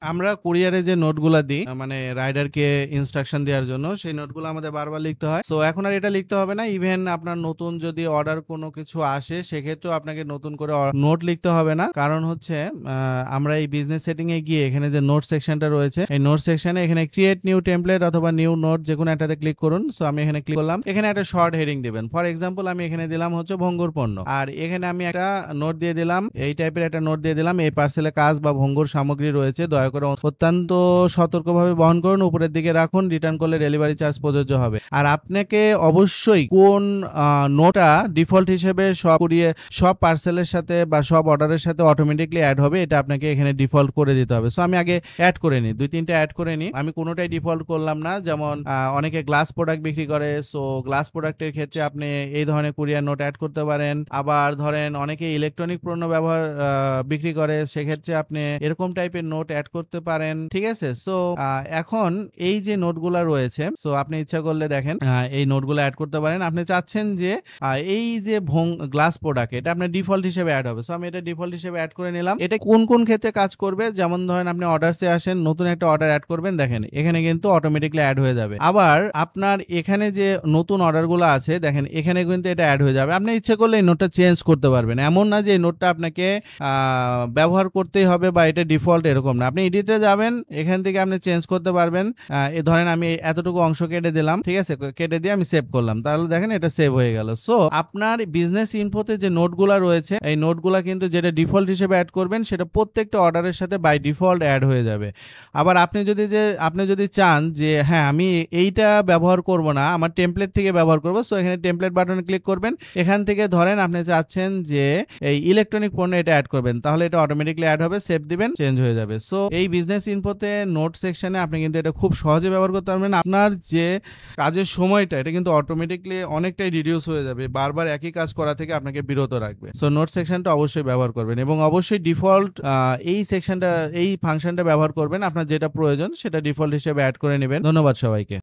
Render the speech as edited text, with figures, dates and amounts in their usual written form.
আমরা কুরিয়ারে যে নোটগুলা দিই মানে রাইডারকে ইনস্ট্রাকশন দেওয়ার জন্য সেই নোটগুলো আমাদের বারবার লিখতে হয়। সো এখন আর এটা লিখতে হবে না। ইভেন আপনার নতুন যদি অর্ডার কোনো কিছু আসে সেক্ষেত্রেও আপনাকে নতুন করে নোট লিখতে হবে না। কারণ হচ্ছে আমরা এই বিজনেস সেটিং এ গিয়ে এখানে যে নোট সেকশনটা রয়েছে এই নোট সেকশনে এখানে ক্রিয়েট নিউ টেমপ্লেট অথবা নিউ নোট যে কোনো একটাতে ক্লিক করুন। সো আমি এখানে ক্লিক করলাম। এখানে একটা শর্ট হেডিং দিবেন। ফর এক্সাম্পল আমি এখানে দিলাম হচ্ছে ভঙ্গুর পণ্য। আর এখানে আমি একটা নোট দিয়ে দিলাম, এই টাইপের একটা নোট দিয়ে দিলাম, এই পার্সেলে কাজ বা ভঙ্গুর সামগ্রী রয়েছে, দয়া করে অত্যন্ত সতর্কভাবে বহন করুন, উপরের দিকে রাখুন, রিটার্ন করলে ডেলিভারি চার্জ প্রযোজ্য হবে। আর আপনাকে অবশ্যই কোন নোটটা ডিফল্ট হিসেবে সব পার্সেলের সাথে বা সব অর্ডারের সাথে অটোমেটিকলি অ্যাড হবে এটা আপনাকে এখানে ডিফল্ট করে দিতে হবে। সো আমি আগে অ্যাড করে নিই, 2-3টা অ্যাড করে নিই। আমি কোনোটাই ডিফল্ট করলাম না। যেমন অনেকে গ্লাস প্রোডাক্ট বিক্রি করে, সো গ্লাস প্রোডাক্টের ক্ষেত্রে আপনি এই ধরনের কুরিয়ার নোট অ্যাড করতে পারেন। আবার ধরেন অনেকে ইলেকট্রনিক পণ্য বিক্রি করে, সেক্ষেত্রে আপনি এরকম টাইপের নোট অ্যাড করতে পারেন। ঠিক আছে। সো এখন এই যে নোটগুলা রয়েছে, সো আপনি ইচ্ছা করলে দেখেন এই নোটগুলো অ্যাড করতে পারেন। আপনি চাচ্ছেন যে এই যে গ্লাস প্রোডাক্ট এটা আপনার ডিফল্ট হিসেবে অ্যাড হবে। সো আমি এটা ডিফল্ট হিসেবে অ্যাড করে নিলাম। এটা কোন কোন ক্ষেত্রে কাজ করবে, যেমন ধরেন আপনি অর্ডারসে আসেন, নতুন একটা অর্ডার অ্যাড করবেন, দেখেন এখানে কিন্তু অটোমেটিকলি অ্যাড হয়ে যাবে। আবার আপনার এখানে যে নতুন অর্ডারগুলো আছে দেখেন এখানে কিন্তু এটা অ্যাড হয়ে যাবে। আপনি ইচ্ছে করলে এই নোটটা চেঞ্জ করতে পারবেন। এমন না যে এই নোটটা আপনাকে ব্যবহার করতেই হবে বা এটা ডিফল্ট, এরকম না। আপনি এডিটে যাবেন, এখান থেকে আপনি চেঞ্জ করতে পারবেন। ধরেন আমি এতটুকু অংশ কেটে দিলাম, ঠিক আছে, কেটে দিয়ে আমি সেভ করলাম, তাহলে দেখেন এটা সেভ হয়ে গেল। সো আপনার বিজনেস ইনফোতে যে নোটগুলা রয়েছে এই নোটগুলা কিন্তু যেটা ডিফল্ট হিসেবে অ্যাড করবেন সেটা প্রত্যেকটা অর্ডারের সাথে বাই ডিফল্ট অ্যাড হয়ে যাবে। আবার আপনি যদি চান যে হ্যাঁ আমি এইটা ব্যবহার করব না, আমার টেমপ্লেট থেকে ব্যবহার করব, সো এখানে টেমপ্লেট বাটনে ক্লিক করবেন। এখান থেকে ধরেন আপনি চাচ্ছেন যে এই ইলেকট্রনিক পণ্য এটা অ্যাড করবেন, তাহলে এটা অটোমেটিকলি অ্যাড হবে, সেভ দিবেন, চেঞ্জ হয়ে যাবে। সো এই বিজনেস ইনফোতে নোট সেকশনে আপনি কিন্তু এটা খুব সহজে ব্যবহার করতে পারবেন। আপনার যে কাজের সময়টা এটা কিন্তু অটোমেটিকলি অনেকটাই রিডিউস হয়ে যাবে, বারবার একই কাজ করা থেকে আপনাকে বিরত রাখবে। সো নোট সেকশনটা অবশ্যই ব্যবহার করবেন এবং অবশ্যই ডিফল্ট এই ফাংশনটা ব্যবহার করবেন। আপনার যেটা প্রয়োজন সেটা ডিফল্ট হিসেবে অ্যাড করে নেবেন। ধন্যবাদ সবাইকে।